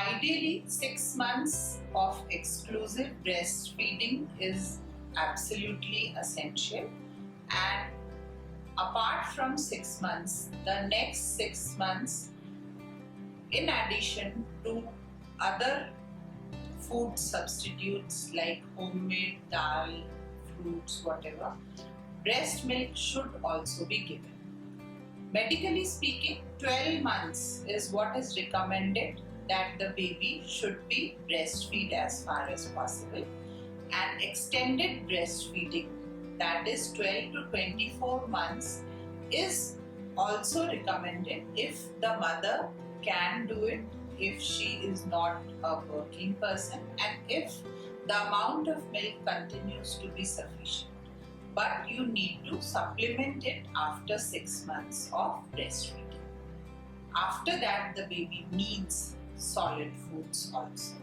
Ideally, 6 months of exclusive breastfeeding is absolutely essential, and apart from 6 months, the next 6 months, in addition to other food substitutes like homemade dal, fruits, whatever, breast milk should also be given. Medically speaking, 12 months is what is recommended that the baby should be breastfed as far as possible, and extended breastfeeding, that is 12 to 24 months, is also recommended if the mother can do it, if she is not a working person, and if the amount of milk continues to be sufficient. But you need to supplement it after 6 months of breastfeeding. After that, the baby needs solid foods also.